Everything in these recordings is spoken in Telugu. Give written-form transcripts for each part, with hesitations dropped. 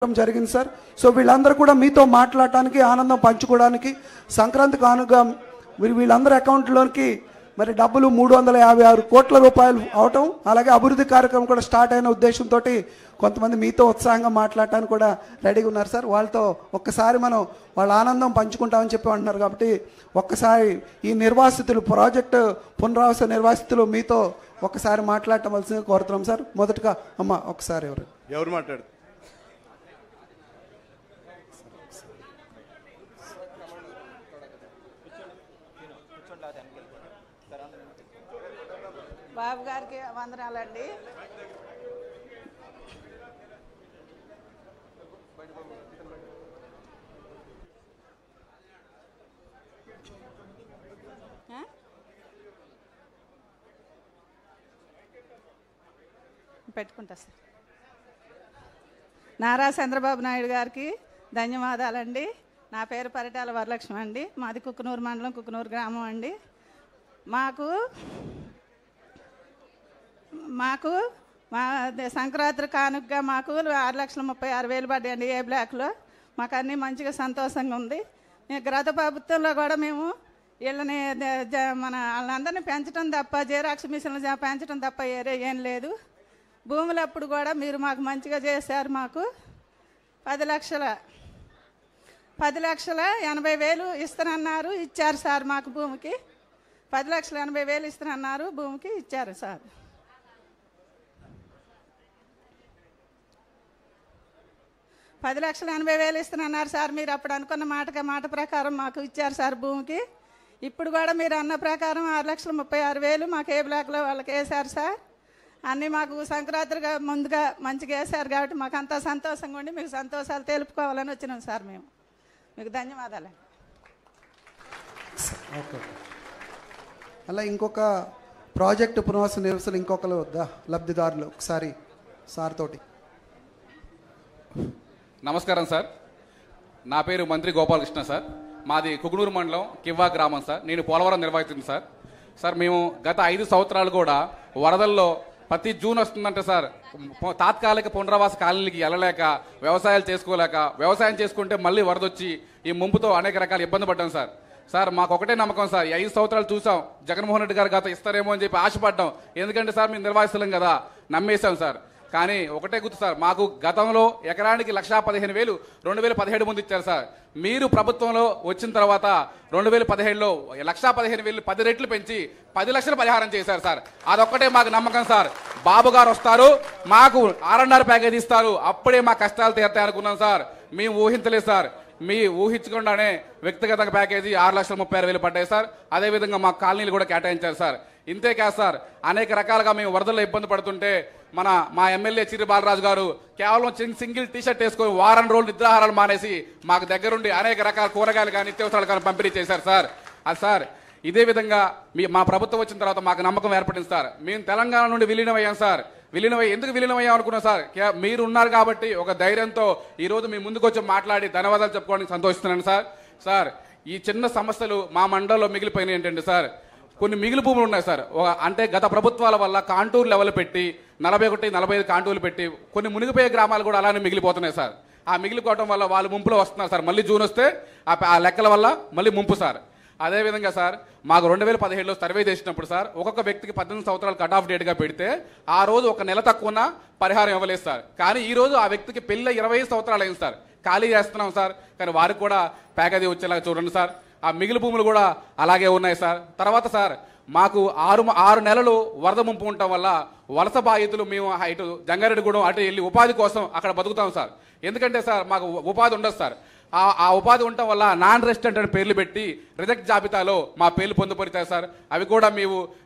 జరిగింది సార్. సో వీళ్ళందరూ కూడా మీతో మాట్లాడటానికి ఆనందం పంచుకోవడానికి సంక్రాంతి కానుగా వీళ్ళందరి అకౌంట్లోకి మరి డబ్బులు 356 కోట్ల రూపాయలు అవటం, అలాగే అభివృద్ధి కార్యక్రమం కూడా స్టార్ట్ అయిన ఉద్దేశంతో కొంతమంది మీతో ఉత్సాహంగా మాట్లాడటానికి కూడా రెడీగా ఉన్నారు సార్. వాళ్ళతో ఒక్కసారి మనం వాళ్ళ ఆనందం పంచుకుంటామని చెప్పి అంటున్నారు కాబట్టి ఒక్కసారి ఈ నిర్వాసితులు ప్రాజెక్టు పునరావాస నిర్వాసితులు మీతో ఒక్కసారి మాట్లాడటం వలసిందిగా కోరుతున్నాం సార్. మొదటగా అమ్మ ఒకసారి ఎవరు మాట్లాడు. బాబు గారికి వందనాలండి. పెట్టుకుంటా సార్. నారా చంద్రబాబు నాయుడు గారికి ధన్యవాదాలండి. నా పేరు పరిటాల వరలక్ష్మి అండి. మాది కుక్కునూరు మండలం, కుక్కునూరు గ్రామం అండి. మాకు మా సంక్రాంతి కానుకగా మాకు 6,36,000 పడ్డాయండి ఏ బ్లాక్లో. మాకు అన్నీ మంచిగా సంతోషంగా ఉంది. గత ప్రభుత్వంలో కూడా మేము వీళ్ళని మన వాళ్ళందరినీ పెంచడం తప్ప, జిరాక్స్ మిషన్లు పెంచడం తప్ప ఏం లేదు. భూములు అప్పుడు కూడా మీరు మాకు మంచిగా చేశారు. మాకు 10,80,000 ఇస్తానన్నారు, ఇచ్చారు సార్. మాకు భూమికి 10,80,000 ఇస్తానన్నారు, భూమికి ఇచ్చారు సార్. 10,80,000 ఇస్తానన్నారు సార్. మీరు అప్పుడు అనుకున్న మాట ప్రకారం మాకు ఇచ్చారు సార్ భూమికి. ఇప్పుడు కూడా మీరు అన్న ప్రకారం 6,36,000 మాకు ఏ బ్లాక్లో వాళ్ళకి వేశారు సార్. అన్నీ మాకు సంక్రాంతిగా ముందుగా మంచిగా వేశారు కాబట్టి మాకు అంతా సంతోషంగా ఉండి మీకు సంతోషాలు తెలుపుకోవాలని వచ్చినాం సార్. మేము మీకు ధన్యవాదాలు. ఓకే. అలా ఇంకొక ప్రాజెక్టు పునరావాస నిర్వసలు ఇంకొకరు లబ్ధిదారులు ఒకసారి సార్ తోటి. నమస్కారం సార్. నా పేరు మంత్రి గోపాలకృష్ణ సార్. మాది కుకునూరు మండలం కివ్వా గ్రామం సార్. నేను పోలవరం నిర్వహిస్తుంది సార్. సార్ మేము గత 5 సంవత్సరాలు కూడా వరదల్లో ప్రతి జూన్ వస్తుందంటే సార్ తాత్కాలిక పునరావాస కాలనీలకి వెళ్ళలేక, వ్యవసాయాలు చేసుకోలేక, వ్యవసాయం చేసుకుంటే మళ్ళీ వరదొచ్చి ఈ ముంపుతో అనేక రకాల ఇబ్బంది పడ్డాం సార్. సార్ మాకు ఒకటే నమ్మకం సార్, 5 సంవత్సరాలు చూసాం జగన్మోహన్ రెడ్డి గారు గత ఇస్తారేమో అని చెప్పి ఆశపడ్డాం. ఎందుకంటే సార్ మేము నిర్వాసితులం కదా, నమ్మేశాం సార్. కానీ ఒకటే గుర్తు సార్, మాకు గతంలో ఎకరానికి 1,15,000 2017 ముందు ఇచ్చారు సార్. మీరు ప్రభుత్వంలో వచ్చిన తర్వాత 2017లో 1,15,000 10 రెట్లు పెంచి 10 లక్షల పరిహారం చేశారు సార్. అదొక్కటే మాకు నమ్మకం సార్. బాబు గారు వస్తారు, మాకు R&R ప్యాకేజ్ ఇస్తారు, అప్పుడే మా కష్టాలు తీరుతాయి అనుకున్నాం సార్. మేము ఊహించలేదు సార్. మీ ఊహించకుండానే వ్యక్తిగత ప్యాకేజీ 6,36,000 పడ్డాయి సార్. అదేవిధంగా మా కాలనీలు కూడా కేటాయించారు సార్. ఇంతే కాదు సార్, అనేక రకాలుగా మేము వరదల్లో ఇబ్బంది పడుతుంటే మా ఎమ్మెల్యే చిరి బాలరాజు గారు కేవలం సింగిల్ టీషర్ట్ వేసుకొని వారం రోజులు నిద్రాహారాలు మానేసి మాకు దగ్గరుండి అనేక రకాల కూరగాయలు కానీ నిత్యావసరాలు కానీ పంపిణీ చేశారు సార్. అది సార్ ఇదే విధంగా మా ప్రభుత్వం వచ్చిన తర్వాత మాకు నమ్మకం ఏర్పడింది సార్. మేము తెలంగాణ నుండి విలీనమయ్యాం సార్. ఎందుకు విలీనమయ్యాం అనుకున్నాం సార్, మీరు ఉన్నారు కాబట్టి ఒక ధైర్యంతో ఈరోజు మీ ముందుకు వచ్చి మాట్లాడి ధన్యవాదాలు చెప్పుకోవడానికి సంతోషిస్తున్నాను సార్. సార్ ఈ చిన్న సమస్యలు మా మండలంలో మిగిలిపోయినాయి ఏంటంటే సార్, కొన్ని మిగిలి భూములు ఉన్నాయి సార్. అంటే గత ప్రభుత్వాల వల్ల కాంటూర్ లెవెల్ పెట్టి 41, 45 కాంటూర్లు పెట్టి కొన్ని మునిగిపోయే గ్రామాలు కూడా అలానే మిగిలిపోతున్నాయి సార్. ఆ మిగిలిపోవడం వల్ల వాళ్ళు ముంపులో వస్తున్నారు సార్. మళ్ళీ జూన్ వస్తే ఆ లెక్కల వల్ల మళ్ళీ ముంపు సార్. అదేవిధంగా సార్ మాకు 2017లో సర్వే చేసినప్పుడు సార్ ఒక్కొక్క వ్యక్తికి 18 సంవత్సరాలు కట్ ఆఫ్ డేట్గా పెడితే ఆ రోజు ఒక నెల తక్కువ పరిహారం ఇవ్వలేదు సార్. కానీ ఈ రోజు ఆ వ్యక్తికి పెళ్ళి 25 సంవత్సరాలు అయింది సార్. ఖాళీ చేస్తున్నాం సార్. కానీ వారికి కూడా ప్యాకేజీ వచ్చేలాగా చూడండి సార్. ఆ మిగిలి భూములు కూడా అలాగే ఉన్నాయి సార్. తర్వాత సార్ మాకు 6 నెలలు వరద ముంపు ఉండటం వల్ల వలస బాధితులు మేము ఇటు జంగారెడ్డిగూడెం అటు వెళ్ళి ఉపాధి కోసం అక్కడ బతుకుతాం సార్. ఎందుకంటే సార్ మాకు ఉపాధి ఉండదు సార్. ఆ ఉపాధి ఉండటం వల్ల నాన్ రెసిడెంట్ అని పేర్లు పెట్టి రిజెక్ట్ జాబితాలో మా పేర్లు పొందుపరిచారు సార్. అవి కూడా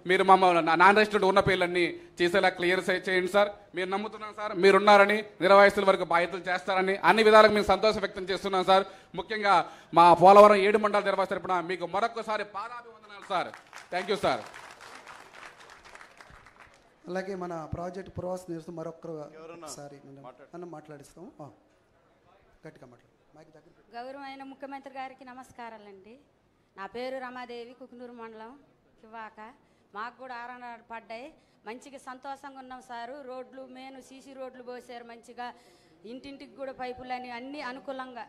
మీరు మమ్మల్ని నాన్ రెసిడెంట్ ఉన్న పేర్లన్నీ చేసేలా క్లియర్ చేయండి సార్. మీరు నమ్ముతున్నాం సార్, మీరున్నారని, నిర్వాసితుల వరకు బాధ్యతలు చేస్తారని అన్ని విధాలుగా మేము సంతోషం వ్యక్తం చేస్తున్నాం సార్. ముఖ్యంగా మా పోలవరం 7 మండల నిర్వాసిత తరపున మీకు మరొకసారి పాదాభివందనాలు సార్. Thank you sir. అలాగే మన ప్రాజెక్ట్ పునరావాస నిర్వసన మరొకసారి మనం మాట్లాడిస్తాం. గట్టిగా మాట్లాడు. గౌరవమైన ముఖ్యమంత్రి గారికి నమస్కారాలండి. నా పేరు రమాదేవి, కుకునూరు మండలం కివ్వాక. మాకు కూడా పడ్డాయి. మంచిగా సంతోషంగా ఉన్నాం సారు. రోడ్లు మెయిన్ సీసీ రోడ్లు పోసారు, మంచిగా ఇంటింటికి కూడా పైపులని అన్నీ అనుకూలంగా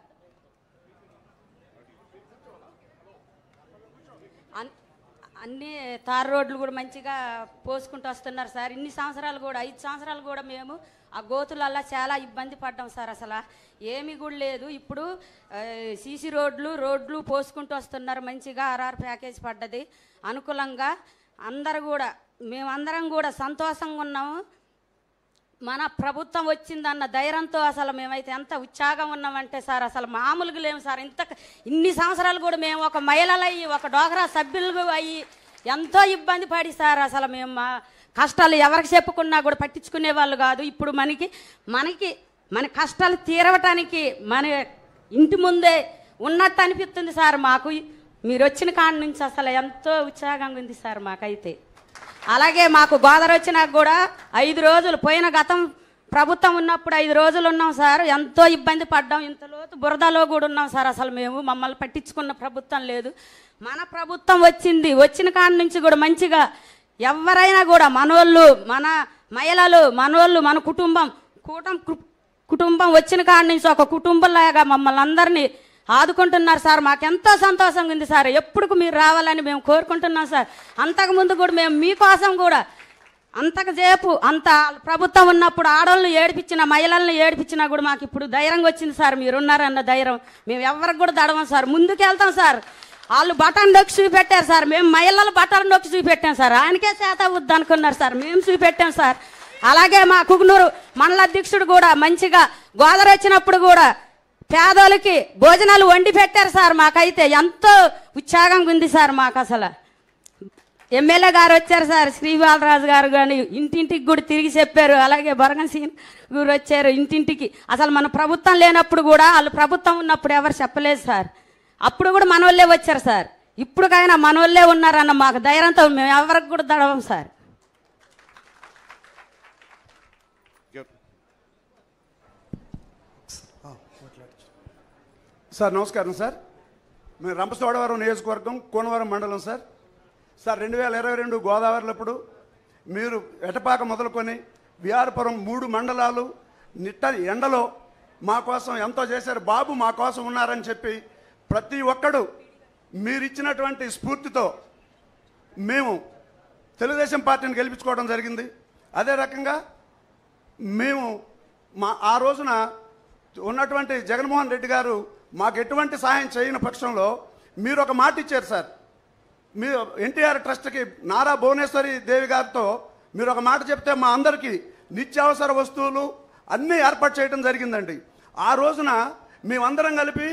అన్ని తార్ రోడ్లు కూడా మంచిగా పోసుకుంటూ వస్తున్నారు సార్. ఇన్ని సంవత్సరాలు కూడా 5 సంవత్సరాలు కూడా మేము ఆ గోతులల్లా చాలా ఇబ్బంది పడ్డాం సార్. అసలు ఏమీ కూడా లేదు. ఇప్పుడు సీసీ రోడ్లు పోసుకుంటూ వస్తున్నారు. మంచిగా ఆర్ఆర్ ప్యాకేజ్ పడ్డది అనుకూలంగా. అందరూ కూడా మేమందరం కూడా సంతోషంగా ఉన్నాము. మన ప్రభుత్వం వచ్చిందన్న ధైర్యంతో అసలు మేమైతే ఎంత ఉత్సాహంగా ఉన్నామంటే సార్ అసలు మామూలుగా లేము సార్. ఇన్ని సంవత్సరాలు కూడా మేము ఒక మహిళలు అయ్యి ఒక డోగ్రా సభ్యులు అయ్యి ఎంతో ఇబ్బంది పడి సార్ అసలు మేము మా కష్టాలు ఎవరికి చెప్పుకున్నా కూడా పట్టించుకునే వాళ్ళు కాదు. ఇప్పుడు మన కష్టాలు తీరవటానికి మన ఇంటి ముందే ఉన్నట్టు అనిపిస్తుంది సార్ మాకు. మీరు వచ్చిన కాడి నుంచి అసలు ఎంతో ఉత్సాహంగా ఉంది సార్ మాకైతే. అలాగే మాకు గోదావరి వచ్చినాక కూడా 5 రోజులు పోయిన గతం ప్రభుత్వం ఉన్నప్పుడు 5 రోజులు ఉన్నాం సార్. ఎంతో ఇబ్బంది పడ్డాం. ఇంతలోతు బురదలో కూడా ఉన్నాం సార్. అసలు మేము మమ్మల్ని పట్టించుకున్న ప్రభుత్వం లేదు. మన ప్రభుత్వం వచ్చిన కాడి నుంచి కూడా మంచిగా ఎవరైనా కూడా మనోళ్ళు మన మహిళలు మనోళ్ళు మన కుటుంబం వచ్చిన కాడి నుంచి ఒక కుటుంబంలాగా మమ్మల్ని అందరినీ ఆదుకుంటున్నారు సార్. మాకెంతో సంతోషంగా ఉంది సార్. ఎప్పుడు మీరు రావాలని మేము కోరుకుంటున్నాం సార్. అంతకుముందు కూడా మేము మీకోసం కూడా అంతకుసేపు అంత ప్రభుత్వం ఉన్నప్పుడు ఆడవాళ్ళని ఏడిపించిన మహిళలను ఏడిపించినా కూడా మాకు ఇప్పుడు ధైర్యంగా వచ్చింది సార్. మీరున్నారన్న ధైర్యం మేము ఎవరికి కూడా దడవం సార్. ముందుకు వెళ్తాం సార్. వాళ్ళు బటన్ నొక్కి చూపెట్టారు సార్. మేము మహిళలు బటన్ నొక్కి చూపెట్టాం సార్. ఆయనకే చేత వద్దు అనుకున్నారు సార్. మేము చూపెట్టాం సార్. అలాగే మా కుగునూరు మండల అధ్యక్షుడు కూడా మంచిగా గోదావరి వచ్చినప్పుడు కూడా పేదోళ్ళకి భోజనాలు వండి పెట్టారు సార్. మాకైతే ఎంతో ఉత్సాహంగా ఉంది సార్. మాకు అసలు ఎమ్మెల్యే గారు వచ్చారు సార్, శ్రీబాలరాజు గారు కానీ ఇంటింటికి కూడా తిరిగి చెప్పారు. అలాగే బొరగన్ సీన్ గారు వచ్చారు ఇంటింటికి. అసలు మన ప్రభుత్వం లేనప్పుడు కూడా వాళ్ళు ప్రభుత్వం ఉన్నప్పుడు ఎవరు చెప్పలేదు సార్. అప్పుడు కూడా మన వాళ్ళే వచ్చారు సార్. ఇప్పుడుకైనా మన వాళ్ళే ఉన్నారన్న మాకు ధైర్యంతో మేము ఎవరికి కూడా దడవం సార్. సార్ నమస్కారం సార్. మేము రంపచోడవరం నియోజకవర్గం కోనవరం మండలం సార్. 2022 గోదావరిలప్పుడు మీరు ఎటపాక మొదలుకొని విఆర్పురం 3 మండలాలు నిట్ట ఎండలో మా కోసం ఎంతో చేశారు. బాబు మా కోసం ఉన్నారని చెప్పి ప్రతి ఒక్కడు మీరిచ్చినటువంటి స్ఫూర్తితో మేము తెలుగుదేశం పార్టీని గెలిపించుకోవడం జరిగింది. అదే రకంగా మేము ఆ రోజున ఉన్నటువంటి జగన్మోహన్ రెడ్డి గారు మాకు ఎటువంటి సహాయం చేయని పక్షంలో మీరు ఒక మాట ఇచ్చారు సార్. మీరు ఎన్టీఆర్ ట్రస్ట్కి నారా భువనేశ్వరి దేవి గారితో మీరు ఒక మాట చెప్తే మా అందరికీ నిత్యావసర వస్తువులు అన్నీ ఏర్పాటు చేయడం జరిగిందండి. ఆ రోజున మేమందరం కలిపి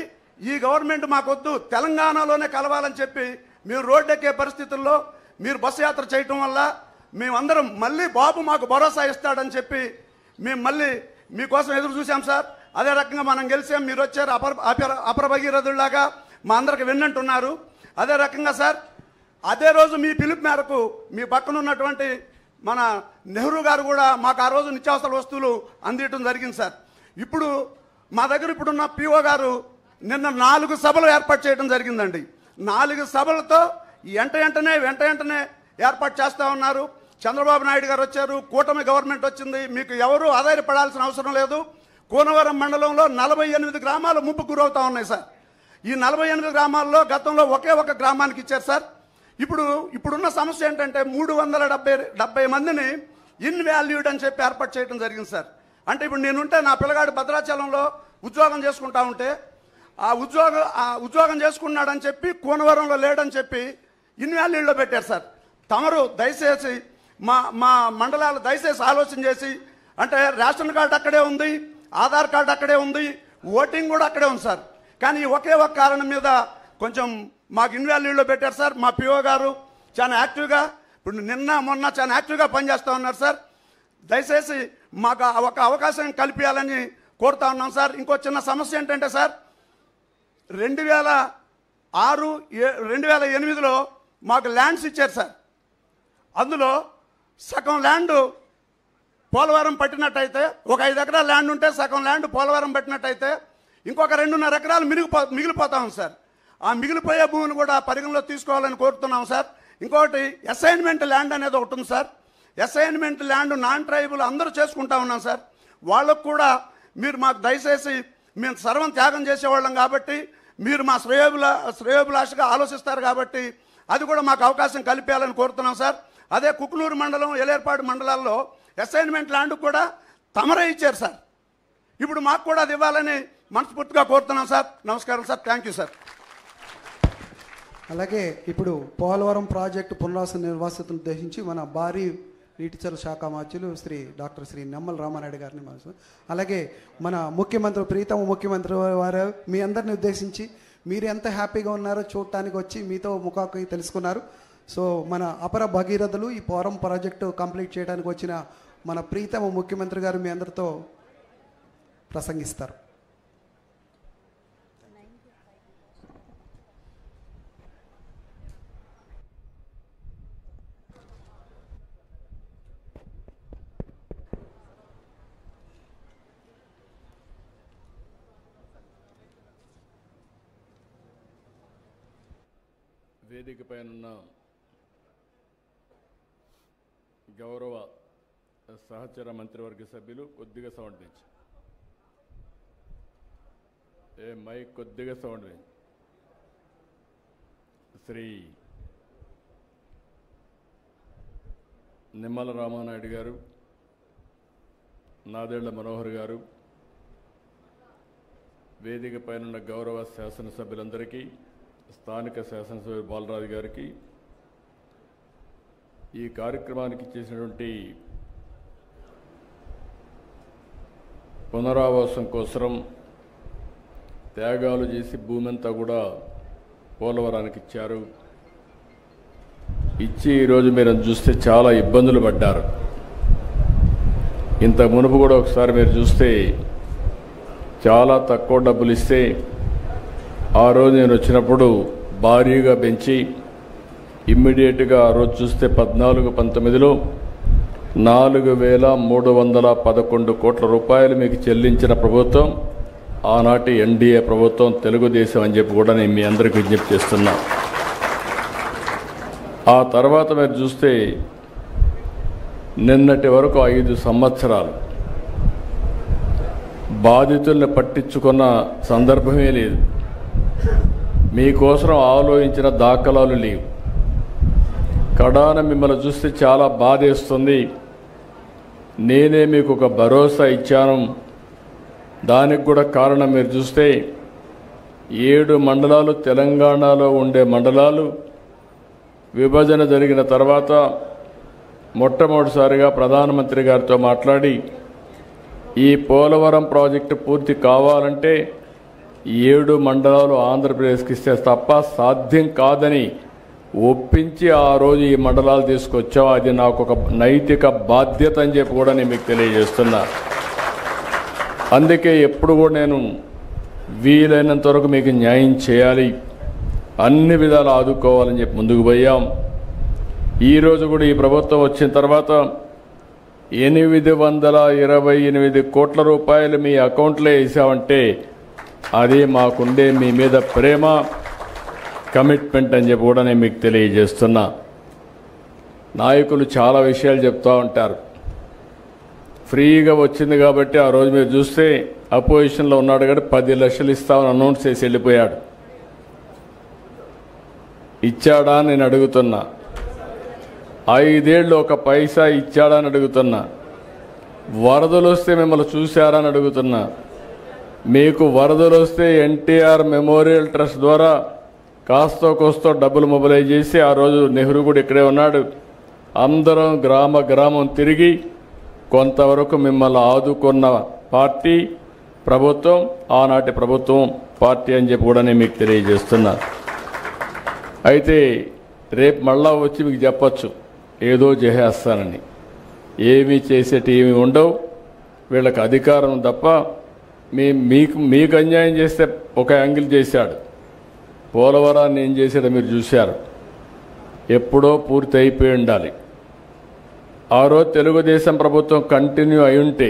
ఈ గవర్నమెంట్ మాకొద్దు తెలంగాణలోనే కలవాలని చెప్పి మేము రోడ్డెక్కే పరిస్థితుల్లో మీరు బస్సు యాత్ర చేయటం వల్ల మేమందరం మళ్ళీ బాబు మాకు భరోసా ఇస్తాడని చెప్పి మేము మళ్ళీ మీకోసం ఎదురు చూసాం సార్. అదే రకంగా మనం గెలిచాం. మీరు వచ్చారు అపరభగీరథుల్లాగా మా అందరికి విన్నంటున్నారు. అదే రకంగా సార్ అదే రోజు మీ పిలుపు మేరకు మీ పక్కన ఉన్నటువంటి మన నెహ్రూ గారు కూడా మాకు ఆ రోజు నిత్యావసర వస్తువులు అందించడం జరిగింది సార్. ఇప్పుడు మా దగ్గర ఇప్పుడున్న పిఓ గారు నిన్న 4 సభలు ఏర్పాటు చేయడం జరిగిందండి. 4 సభలతో వెంటనే ఏర్పాటు చేస్తూ ఉన్నారు. చంద్రబాబు నాయుడు గారు వచ్చారు, కూటమి గవర్నమెంట్ వచ్చింది, మీకు ఎవరు ఆధారపడాల్సిన అవసరం లేదు. కోనవరం మండలంలో 48 గ్రామాలు ముంపుకు గురవుతూ ఉన్నాయి సార్. ఈ 48 గ్రామాల్లో గతంలో ఒకే ఒక గ్రామానికి ఇచ్చారు సార్. ఇప్పుడున్న సమస్య ఏంటంటే 370 మందిని ఇన్వాల్యూడ్ అని చెప్పి ఏర్పాటు చేయడం జరిగింది సార్. అంటే ఇప్పుడు నేనుంటే నా పిల్లగాడు భద్రాచలంలో ఉద్యోగం చేసుకుంటా ఉంటే ఆ ఉద్యోగం చేసుకున్నాడని చెప్పి కోనవరంలో లేడని చెప్పి ఇన్వాల్యూడ్లో పెట్టారు సార్. తమరు దయచేసి మా మండలాలు దయచేసి ఆలోచన చేసి, అంటే రేషన్ కార్డు అక్కడే ఉంది, ఆధార్ కార్డు అక్కడే ఉంది, ఓటింగ్ కూడా అక్కడే ఉంది సార్. కానీ ఒకే ఒక కారణం మీద కొంచెం మాకు ఇన్వాల్యూడ్లో పెట్టారు సార్. మా పిఓ గారు చాలా యాక్టివ్గా ఇప్పుడు నిన్న మొన్న చాలా యాక్టివ్గా పనిచేస్తూ ఉన్నారు సార్. దయచేసి మాకు ఒక అవకాశం కల్పించాలని కోరుతా ఉన్నాం సార్. ఇంకో చిన్న సమస్య ఏంటంటే సార్ 2008లో మాకు ల్యాండ్స్ ఇచ్చారు సార్. అందులో సగం ల్యాండ్ పోలవరం పట్టినట్టయితే, ఒక 5 ఎకరాల ల్యాండ్ ఉంటే సగం ల్యాండ్ పోలవరం పట్టినట్టయితే ఇంకొక 2.5 ఎకరాలు మిగిలిపోతా ఉంది సార్. ఆ మిగిలిపోయే భూమిని కూడా పరిగణలో తీసుకోవాలని కోరుతున్నాం సార్. ఇంకొకటి అసైన్మెంట్ ల్యాండ్ అనేది ఒకటి ఉంది sir. Assignment land non tribal అందరూ చేసుకుంటా ఉన్నాం సార్. వాళ్ళకు కూడా మీరు మాకు దయచేసి మేము సర్వం త్యాగం చేసేవాళ్ళం కాబట్టి మీరు మా శ్రేయోభిలాషగా ఆలోచిస్తారు కాబట్టి అది కూడా మాకు అవకాశం కల్పించాలని కోరుతున్నాం సార్. అదే కుకునూరు మండలం, ఎలేర్పాడు మండలాల్లో అసైన్మెంట్ ల్యాండ్ కూడా తమరే ఇచ్చారు సార్. ఇప్పుడు మాకు కూడా అది ఇవ్వాలని మనస్ఫూర్తిగా కోరుతున్నాం సార్. నమస్కారం సార్. Thank you sir. అలాగే ఇప్పుడు పోలవరం ప్రాజెక్టు పునరావాస నిర్వాసితులను ఉద్దేశించి మన భారీ నీటిచల శాఖ మాధ్యులు డాక్టర్ శ్రీ నిమ్మల రామానాయుడు గారిని అలాగే మన ముఖ్యమంత్రి, ప్రీతమ ముఖ్యమంత్రి వారు మీ అందరిని ఉద్దేశించి మీరు ఎంత హ్యాపీగా ఉన్నారో చూడటానికి వచ్చి మీతో ముఖాముఖి తెలుసుకున్నారు. సో మన అపర భగీరథులు ఈ పోలవరం ప్రాజెక్టు కంప్లీట్ చేయడానికి వచ్చిన మన ప్రీతమ ముఖ్యమంత్రి గారు మీ అందరితో ప్రసంగిస్తారు. వేదిక పైన గౌరవ సహచర మంత్రివర్గ సభ్యులు కొద్దిగా సౌండ్ పెంచి, మైక్ కొద్దిగా సౌండ్ పెంచి, శ్రీ నిమ్మల రామానాయుడు గారు, నాదెళ్ల మనోహర్ గారు, వేదిక పైన గౌరవ శాసనసభ్యులందరికీ, స్థానిక శాసనసభ్యులు బాలరాజు గారికి, ఈ కార్యక్రమానికి చేసినటువంటి పునరావాసం కోసం త్యాగాలు చేసి భూమి అంతా కూడా పోలవరానికి ఇచ్చారు. ఇచ్చి ఈరోజు మీరు చూస్తే చాలా ఇబ్బందులు పడ్డారు. ఇంత మునుపు కూడా ఒకసారి మీరు చూస్తే చాలా తక్కువ డబ్బులు ఇస్తే ఆ రోజు నేను వచ్చినప్పుడు భారీగా పెంచి ఇమ్మీడియట్గా ఆ రోజు చూస్తే 14-19లో 4,311 కోట్ల రూపాయలు మీకు చెల్లించిన ప్రభుత్వం ఆనాటి ఎన్డీఏ ప్రభుత్వం, తెలుగుదేశం అని చెప్పి కూడా నేను మీ అందరికీ విజ్ఞప్తి చేస్తున్నా. ఆ తర్వాత మీరు చూస్తే నిన్నటి వరకు 5 సంవత్సరాలు బాధితుల్ని పట్టించుకున్న సందర్భమే లేదు. మీకోసం ఆలోచించిన దాఖలాలు లేవు. కడాన మిమ్మల్ని చూస్తే చాలా బాధేస్తుంది. నేనే మీకు ఒక భరోసా ఇచ్చాను. దానికి కూడా కారణం మీరు చూస్తే 7 మండలాలు తెలంగాణలో ఉండే మండలాలు విభజన జరిగిన తర్వాత మొట్టమొదటిసారిగా ప్రధానమంత్రి గారితో మాట్లాడి ఈ పోలవరం ప్రాజెక్టు పూర్తి కావాలంటే 7 మండలాలు ఆంధ్రప్రదేశ్కి ఇస్తే తప్ప సాధ్యం కాదని ఒప్పించి ఆ రోజు ఈ మండలాలు తీసుకొచ్చాం. అది నాకు ఒక నైతిక బాధ్యత అని చెప్పి కూడా నేను మీకు తెలియజేస్తున్నా. అందుకే ఎప్పుడు కూడా నేను వీలైనంత వరకు మీకు న్యాయం చేయాలి, అన్ని విధాలు ఆదుకోవాలని చెప్పి ముందుకు పోయాం. ఈరోజు కూడా ఈ ప్రభుత్వం వచ్చిన తర్వాత 828 కోట్ల రూపాయలు మీ అకౌంట్లో వేసామంటే అది మాకుండే మీ మీద ప్రేమ, కమిట్మెంట్ అని చెప్పి కూడా నేను మీకు తెలియజేస్తున్నా. నాయకులు చాలా విషయాలు చెప్తూ ఉంటారు. ఫ్రీగా వచ్చింది కాబట్టి ఆ రోజు మీరు చూస్తే అపోజిషన్లో ఉన్నాడు కాబట్టి 10 లక్షలు ఇస్తామని అనౌన్స్ చేసి వెళ్ళిపోయాడు. ఇచ్చాడా అని నేను అడుగుతున్నా. 5 ఏళ్ళు ఒక పైసా ఇచ్చాడా అని అడుగుతున్నా. వరదలు వస్తే మిమ్మల్ని చూశారా అని అడుగుతున్నా. మీకు వరదలు వస్తే ఎన్టీఆర్ మెమోరియల్ ట్రస్ట్ ద్వారా కాస్తో కోస్తో డబ్బులు మొబిలైజ్ చేసి ఆ రోజు నెహ్రూ కూడా ఇక్కడే ఉన్నాడు. అందరం గ్రామం తిరిగి కొంతవరకు మిమ్మల్ని ఆదుకున్న పార్టీ ప్రభుత్వం, ఆనాటి ప్రభుత్వం పార్టీ అని చెప్పి కూడా నేను మీకు తెలియజేస్తున్నా. అయితే రేపు మళ్ళా వచ్చి మీకు చెప్పచ్చు ఏదో చేసేస్తానని. ఏమీ చేసేటివి ఉండవు. వీళ్ళకి అధికారం తప్ప మీకు అన్యాయం చేస్తే ఒక యాంగిల్ చేశాడు. పోలవరాన్ని ఏం చేశాడో మీరు చూశారు. ఎప్పుడో పూర్తి అయిపోయి ఉండాలి. ఆ రోజు తెలుగుదేశం ప్రభుత్వం కంటిన్యూ అయి ఉంటే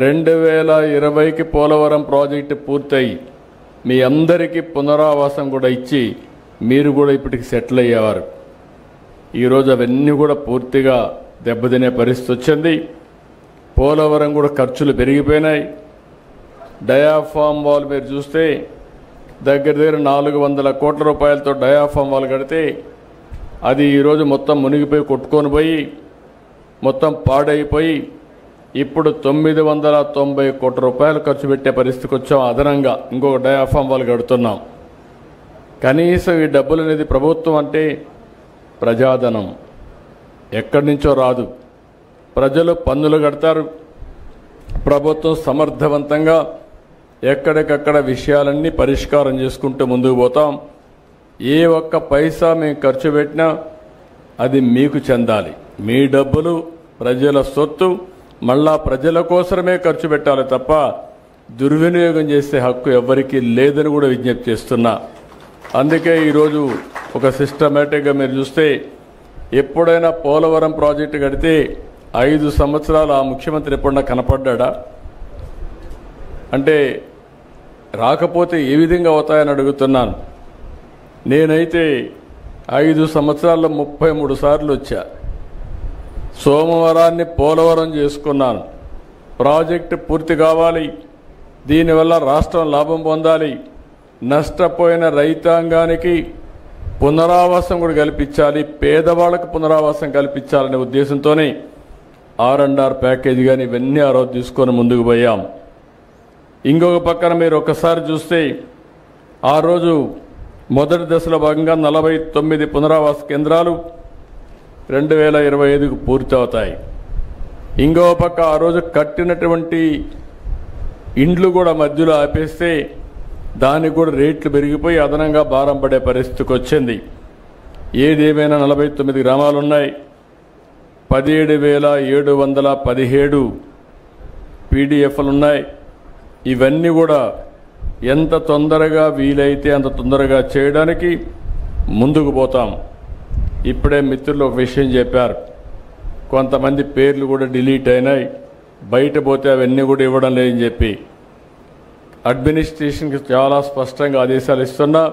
2020కి పోలవరం ప్రాజెక్టు పూర్తయి మీ అందరికీ పునరావాసం కూడా ఇచ్చి మీరు కూడా ఇప్పటికి సెటిల్ అయ్యేవారు. ఈరోజు అవన్నీ కూడా పూర్తిగా దెబ్బతినే పరిస్థితి వచ్చింది. పోలవరం కూడా ఖర్చులు పెరిగిపోయినాయి. డయాఫామ్ వాల్ మీరు చూస్తే దగ్గర 400 కోట్ల రూపాయలతో డయాఫామ్ వాల్ కడితే అది ఈరోజు మొత్తం మునిగిపోయి కొట్టుకొని పోయి మొత్తం పాడైపోయి ఇప్పుడు 990 కోట్ల రూపాయలు ఖర్చు పెట్టే పరిస్థితికి వచ్చాం. అదనంగా ఇంకొక డయాఫామ్ వాల్ కడుతున్నాం. కనీసం ఈ డబ్బులు అనేది ప్రభుత్వం అంటే ప్రజాధనం ఎక్కడి నుంచో రాదు. ప్రజలు పన్నులు కడతారు. ప్రభుత్వం సమర్థవంతంగా ఎక్కడికక్కడ విషయాలన్నీ పరిష్కారం చేసుకుంటూ ముందుకు పోతాం. ఏ ఒక్క పైసా మేము ఖర్చు పెట్టినా అది మీకు చెందాలి. మీ డబ్బులు ప్రజల సొత్తు, మళ్ళా ప్రజల కోసమే ఖర్చు పెట్టాలి తప్ప దుర్వినియోగం చేసే హక్కు ఎవ్వరికీ లేదని కూడా విజ్ఞప్తి చేస్తున్నా. అందుకే ఈరోజు ఒక సిస్టమేటిక్గా మీరు చూస్తే ఎప్పుడైనా పోలవరం ప్రాజెక్టు కడితే 5 సంవత్సరాలు ఆ ముఖ్యమంత్రి ఎప్పుడన్నా కనపడ్డా? అంటే రాకపోతే ఏ విధంగా అవుతాయని అడుగుతున్నాను. నేనైతే 5 సంవత్సరాల్లో 33 సార్లు వచ్చా. సోమవారాన్ని పోలవరం చేసుకున్నాను. ప్రాజెక్టు పూర్తి కావాలి, దీనివల్ల రాష్ట్రం లాభం పొందాలి, నష్టపోయిన రైతాంగానికి పునరావాసం కూడా కల్పించాలి, పేదవాళ్లకు పునరావాసం కల్పించాలనే ఉద్దేశంతోనే R&R ప్యాకేజీ కానీ ఇవన్నీ ఆ రోజు తీసుకొని ముందుకు పోయాం. ఇంకొక పక్కన మీరు ఒకసారి చూస్తే ఆ రోజు మొదటి దశలో భాగంగా 49 పునరావాస కేంద్రాలు 2025కు పూర్తి అవుతాయి. ఇంకో పక్క ఆ రోజు కట్టినటువంటి ఇండ్లు కూడా మధ్యలో ఆపేస్తే దానికి కూడా రేట్లు పెరిగిపోయి అదనంగా భారం పడే పరిస్థితికి వచ్చింది. ఏదేమైనా 49 గ్రామాలు ఉన్నాయి. 17,717 పీడిఎఫ్లు ఉన్నాయి. ఇవన్నీ కూడా ఎంత తొందరగా వీలైతే అంత తొందరగా చేయడానికి ముందుకు పోతాం. ఇప్పుడే మిత్రులు ఒక విషయం చెప్పారు, కొంతమంది పేర్లు కూడా డిలీట్ అయినాయి, బయట పోతే అవన్నీ కూడా ఇవ్వడం లేదని చెప్పి అడ్మినిస్ట్రేషన్కి చాలా స్పష్టంగా ఆదేశాలు ఇస్తున్నా.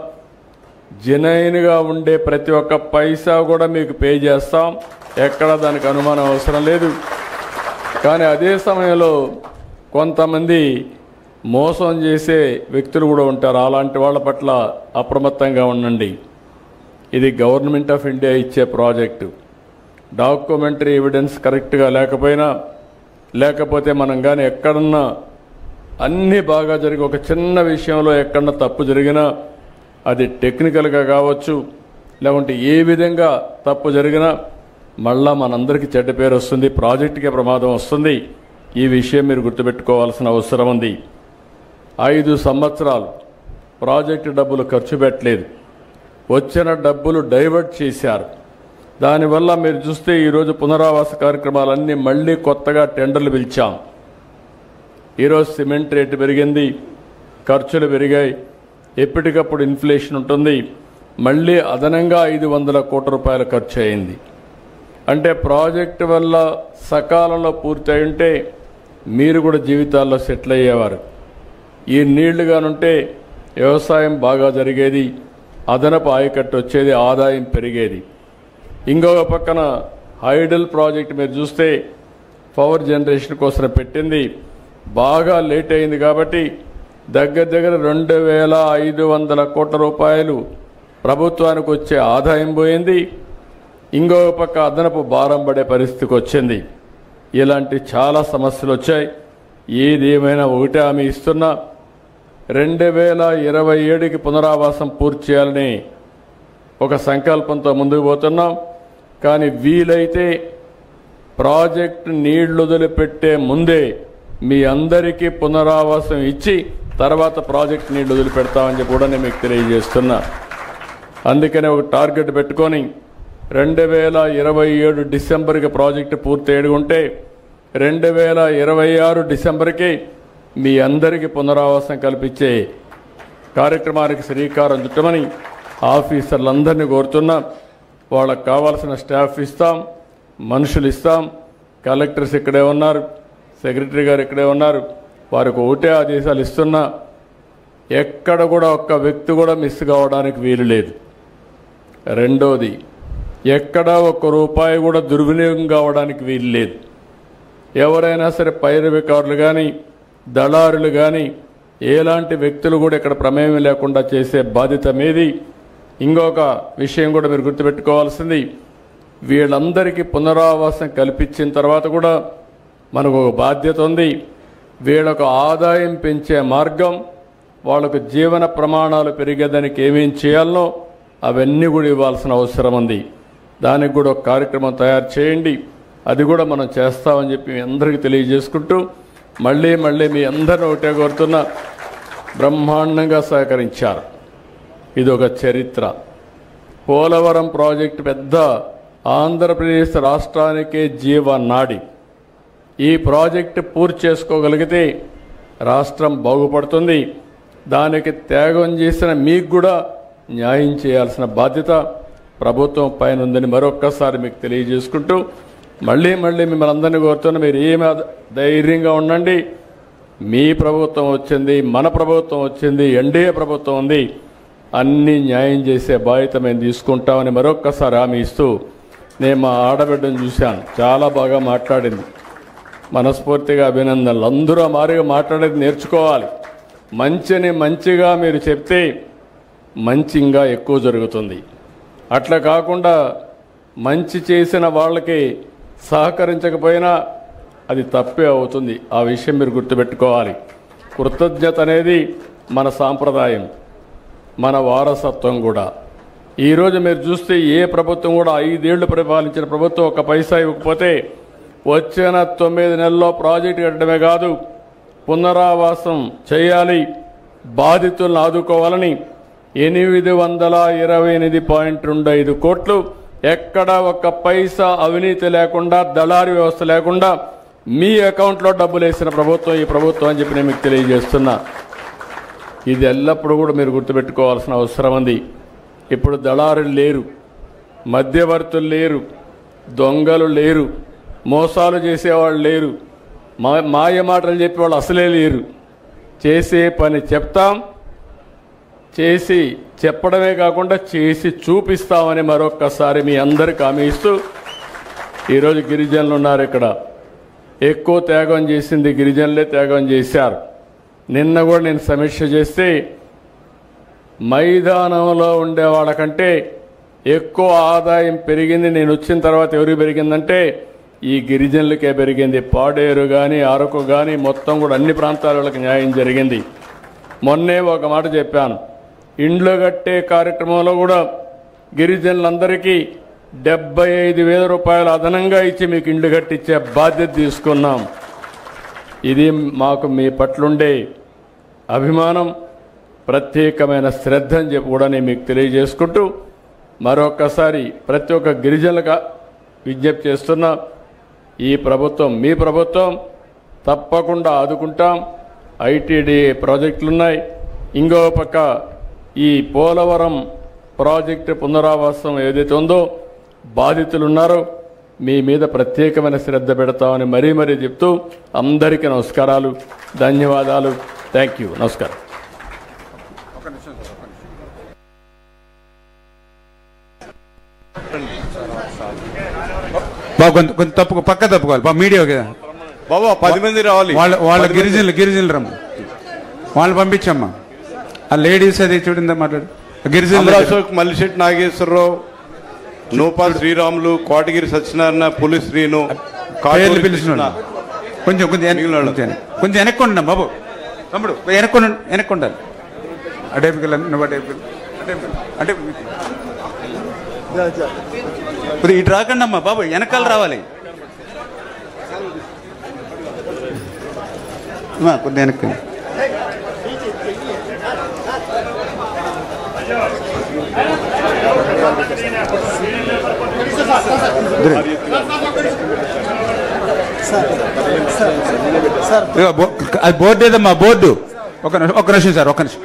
జెన్యూన్గా ఉండే ప్రతి ఒక్క పైసా కూడా మీకు పే చేస్తాం, ఎక్కడ దానికి అనుమానం అవసరం లేదు. కానీ అదే సమయంలో కొంతమంది మోసం చేసే వ్యక్తులు కూడా ఉంటారు. అలాంటి వాళ్ళ పట్ల అప్రమత్తంగా ఉండండి. ఇది గవర్నమెంట్ ఆఫ్ ఇండియా ఇచ్చే ప్రాజెక్టు. డాక్యుమెంటరీ ఎవిడెన్స్ కరెక్ట్గా లేకపోతే మనం కానీ ఎక్కడన్నా అన్నీ బాగా జరిగి ఒక చిన్న విషయంలో ఎక్కడన్నా తప్పు జరిగినా అది టెక్నికల్గా కావచ్చు, లేకుంటే ఏ విధంగా తప్పు జరిగినా మళ్ళా మనందరికీ చెడ్డ పేరు వస్తుంది, ప్రాజెక్టుకే ప్రమాదం వస్తుంది. ఈ విషయం మీరు గుర్తుపెట్టుకోవాల్సిన అవసరం ఉంది. 5 సంవత్సరాలు ప్రాజెక్టు డబ్బులు ఖర్చు పెట్టలేదు, వచ్చిన డబ్బులు డైవర్ట్ చేశారు. దానివల్ల మీరు చూస్తే ఈరోజు పునరావాస కార్యక్రమాలన్నీ మళ్ళీ కొత్తగా టెండర్లు పిలిచాం. ఈరోజు సిమెంట్ రేటు పెరిగింది, ఖర్చులు పెరిగాయి, ఎప్పటికప్పుడు ఇన్ఫ్లేషన్ ఉంటుంది. మళ్ళీ అదనంగా 500 కోట్ల రూపాయల ఖర్చు అయింది. అంటే ప్రాజెక్టు వల్ల సకాలంలో పూర్తి అయి ఉంటే మీరు కూడా జీవితాల్లో సెటిల్ అయ్యేవారు. ఈ నీళ్లుగానుంటే వ్యవసాయం బాగా జరిగేది, అదనపు ఆయకట్టు వచ్చేది, ఆదాయం పెరిగేది. ఇంకొక పక్కన హైడల్ ప్రాజెక్ట్ మీరు చూస్తే పవర్ జనరేషన్ కోసం పెట్టింది, బాగా లేట్ అయింది కాబట్టి దగ్గర 2,500 కోట్ల రూపాయలు ప్రభుత్వానికి వచ్చే ఆదాయం పోయింది. ఇంకొక పక్క అదనపు భారం పడే పరిస్థితికి వచ్చింది. ఇలాంటి చాలా సమస్యలు వచ్చాయి. ఏదేమైనా ఒకటే హామీ ఇస్తున్నా, 2027కి పునరావాసం పూర్తి చేయాలని ఒక సంకల్పంతో ముందుకు పోతున్నాం. కానీ వీలైతే ప్రాజెక్టు నీళ్లు వదిలిపెట్టే ముందే మీ అందరికీ పునరావాసం ఇచ్చి తర్వాత ప్రాజెక్టు నీళ్లు వదిలిపెడతామని చెప్పి కూడా నేను మీకు తెలియజేస్తున్నా. అందుకనే ఒక టార్గెట్ పెట్టుకొని 2027 డిసెంబర్కి ప్రాజెక్టు పూర్తి అయ్యుంటే 2026 డిసెంబర్కి మీ అందరికీ పునరావాసం కల్పించే కార్యక్రమానికి శ్రీకారం చుట్టమని ఆఫీసర్లందరినీ కోరుతున్నా. వాళ్ళకు కావాల్సిన స్టాఫ్ ఇస్తాం, మనుషులు ఇస్తాం. కలెక్టర్స్ ఇక్కడే ఉన్నారు, సెక్రటరీ గారు ఇక్కడే ఉన్నారు. వారికి ఒకటే ఆదేశాలు ఇస్తున్నా, ఎక్కడ కూడా ఒక్క వ్యక్తి కూడా మిస్ కావడానికి వీలు లేదు. రెండోది, ఎక్కడా ఒక్క రూపాయి కూడా దుర్వినియోగం కావడానికి వీలు లేదు. ఎవరైనా సరే పైరవికారులు కానీ దళారులు కానీ ఎలాంటి వ్యక్తులు కూడా ఇక్కడ ప్రమేయం లేకుండా చేసే బాధ్యత మీది. ఇంకొక విషయం కూడా మీరు గుర్తుపెట్టుకోవాల్సింది, వీళ్ళందరికీ పునరావాసం కల్పించిన తర్వాత కూడా మనకు ఒక బాధ్యత ఉంది. వీళ్ళకు ఆదాయం పెంచే మార్గం, వాళ్ళకు జీవన ప్రమాణాలు పెరిగేదానికి ఏమేం చేయాలనో అవన్నీ కూడా ఇవ్వాల్సిన అవసరం ఉంది. దానికి కూడా ఒక కార్యక్రమం తయారు చేయండి. అది కూడా మనం చేస్తామని చెప్పి మీ అందరికీ తెలియజేసుకుంటూ మళ్ళీ మీ అందరిని ఒకటే కోరుతున్నా, బ్రహ్మాండంగా సహకరించారు. ఇది ఒక చరిత్ర. పోలవరం ప్రాజెక్టు పెద్ద ఆంధ్రప్రదేశ్ రాష్ట్రానికే జీవనాడి. ఈ ప్రాజెక్టు పూర్తి చేసుకోగలిగితే రాష్ట్రం బాగుపడుతుంది. దానికి త్యాగం చేసిన మీకు కూడా న్యాయం చేయాల్సిన బాధ్యత ప్రభుత్వం పైన ఉందని మరొక్కసారి మీకు తెలియజేసుకుంటూ మళ్ళీ మిమ్మల్ని అందరినీ కోరుతున్నా, మీరు ఏమి ధైర్యంగా ఉండండి. మీ ప్రభుత్వం వచ్చింది, మన ప్రభుత్వం వచ్చింది, ఎన్డీఏ ప్రభుత్వం ఉంది, అన్నీ న్యాయం చేసే బాధ్యత మేము తీసుకుంటామని మరొక్కసారి హామీ ఇస్తూ, నేను మా ఆడబిడ్డను చూశాను, చాలా బాగా మాట్లాడింది. మనస్ఫూర్తిగా అభినందనలు. అందరూ మారిగా మాట్లాడేది నేర్చుకోవాలి. మంచిని మంచిగా మీరు చెప్తే మంచి ఇంకా ఎక్కువ జరుగుతుంది. అట్లా కాకుండా మంచి చేసిన వాళ్ళకి సహకరించకపోయినా అది తప్పే అవుతుంది. ఆ విషయం మీరు గుర్తుపెట్టుకోవాలి. కృతజ్ఞత అనేది మన సాంప్రదాయం, మన వారసత్వం కూడా. ఈరోజు మీరు చూస్తే ఏ ప్రభుత్వం కూడా 5 ఏళ్లు పరిపాలించిన ప్రభుత్వం ఒక పైసా ఇవ్వకపోతే వచ్చిన 9 నెలల్లో ప్రాజెక్టు కట్టడమే కాదు, పునరావాసం చేయాలి, బాధితులను ఆదుకోవాలని 828.25 కోట్లు ఎక్కడ ఒక్క పైసా అవినీతి లేకుండా, దళారీ వ్యవస్థ లేకుండా మీ అకౌంట్లో డబ్బులు వేసిన ప్రభుత్వం ఈ ప్రభుత్వం అని చెప్పి నేను మీకు తెలియజేస్తున్నా. ఇది ఎల్లప్పుడూ కూడా మీరు గుర్తుపెట్టుకోవాల్సిన అవసరం ఉంది. ఇప్పుడు దళారులు లేరు, మధ్యవర్తులు లేరు, దొంగలు లేరు, మోసాలు చేసేవాళ్ళు లేరు, మాయ మాటలు చెప్పేవాళ్ళు అసలే లేరు. చేసే పని చెప్తాం, చేసి చెప్పడమే కాకుండా చేసి చూపిస్తామని మరొక్కసారి మీ అందరికీ హామీ ఇస్తూ, ఈరోజు గిరిజనులు ఉన్నారు ఇక్కడ. ఎక్కువ త్యాగం చేసింది గిరిజనులే త్యాగం చేశారు. నిన్న కూడా నేను సమీక్ష చేస్తే మైదానంలో ఉండే వాళ్ళకంటే ఎక్కువ ఆదాయం పెరిగింది నేను వచ్చిన తర్వాత. ఎవరికి పెరిగిందంటే ఈ గిరిజనులకే పెరిగింది. పాడేరు కానీ, అరకు కానీ మొత్తం కూడా అన్ని ప్రాంతాలకు న్యాయం జరిగింది. మొన్నే ఒక మాట చెప్పాను, ఇండ్లు కట్టే కార్యక్రమంలో కూడా గిరిజనులందరికీ 75,000 రూపాయలు అదనంగా ఇచ్చి మీకు ఇండ్లు కట్టించే బాధ్యత తీసుకున్నాం. ఇది మాకు మీ పట్లుండే అభిమానం, ప్రత్యేకమైన శ్రద్ధ అని చెప్పి కూడా నేను మీకు తెలియజేసుకుంటూ మరొకసారి ప్రతి ఒక్క గిరిజనులకు విజ్ఞప్తి చేస్తున్నా, ఈ ప్రభుత్వం మీ ప్రభుత్వం, తప్పకుండా ఆదుకుంటాం. ఐటీడీఏ ప్రాజెక్టులున్నాయి. ఇంకో పక్క ఈ పోలవరం ప్రాజెక్టు పునరావాసం ఏదైతే ఉందో బాధితులు ఉన్నారో మీ మీద ప్రత్యేకమైన శ్రద్ధ పెడతామని మరీ చెప్తూ అందరికీ నమస్కారాలు, ధన్యవాదాలు. Thank you. నమస్కారం. బాబు కొంచెం పక్క తప్పుకోవాలి బాబు, మీడియా బాబు 10 మంది రావాలి. వాళ్ళ గిరిజనులు రమ్మ, వాళ్ళు పంపించమ్మా. ఆ లేడీస్ అది చూడిందా మాట్లాడు. గిరిజనులు అశోక్, మల్లిశెట్టి నాగేశ్వరరావు, నూపాల్ శ్రీరాములు, కోటగిరి సత్యనారాయణ, పులి శ్రీను, పిలిచిన కొంచెం వెనక్కుంటున్నాం బాబు. తమ్ముడు వెనక్కుండాలి. అడేపుకెళ్ళి నువ్వు అంటే ఇటు రాకండి అమ్మా బాబు, వెనకాల రావాలి. కొద్దిగా వెనక్కి. అది బోర్డు ఏదమ్మా, బోర్డు. ఒక నిమిషం సార్, ఒక్క నిమిషం.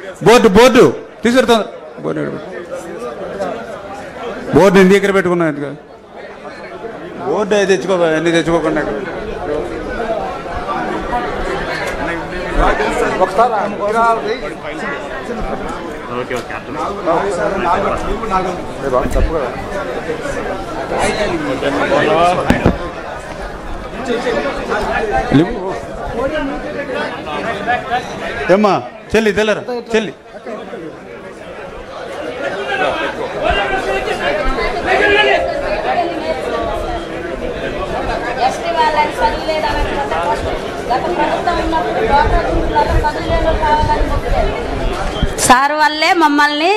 బోర్డు తీసుకెళ్తా. బోర్డు నీ దగ్గర పెట్టుకున్నా. బోర్డు అది అన్ని తెచ్చుకోకుండా ఏమ్మా చెల్లి తెల్లరా చెల్లి సార్ వల్లే మమ్మల్ని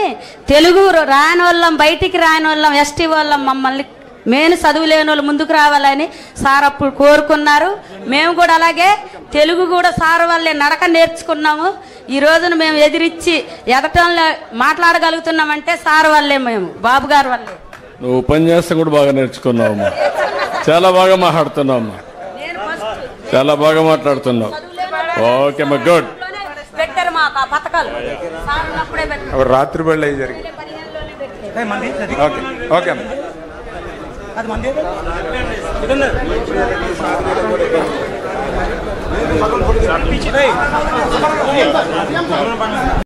తెలుగు రాని వాళ్ళం, బయటికి రాని వాళ్ళం, ఎస్టీ వాళ్ళం మమ్మల్ని మెయిన్ చదువు లేని వాళ్ళు ముందుకు రావాలని సార్ అప్పుడు కోరుకున్నారు. మేము కూడా అలాగే తెలుగు కూడా సార్ వల్లే నడక నేర్చుకున్నాము. ఈ రోజున మేము ఎదిరించి ఎదటంలో మాట్లాడగలుగుతున్నామంటే సార్ వల్లే, మేము బాబు గారు వల్లే. నువ్వు ఉపన్యాసం కూడా బాగా నేర్చుకున్నావమ్మా, చాలా బాగా మాట్లాడుతున్నావమ్మా, చాలా బాగా మాట్లాడుతున్నావు. ఓకే అమ్మా, గుడ్. పెట్టారు మాకు ఆ పథకాలు సార్ ఉన్నప్పుడే పెట్టారు. రాత్రి బళ్ళు అవి జరిగింది. ఓకే ఓకే అమ్మా.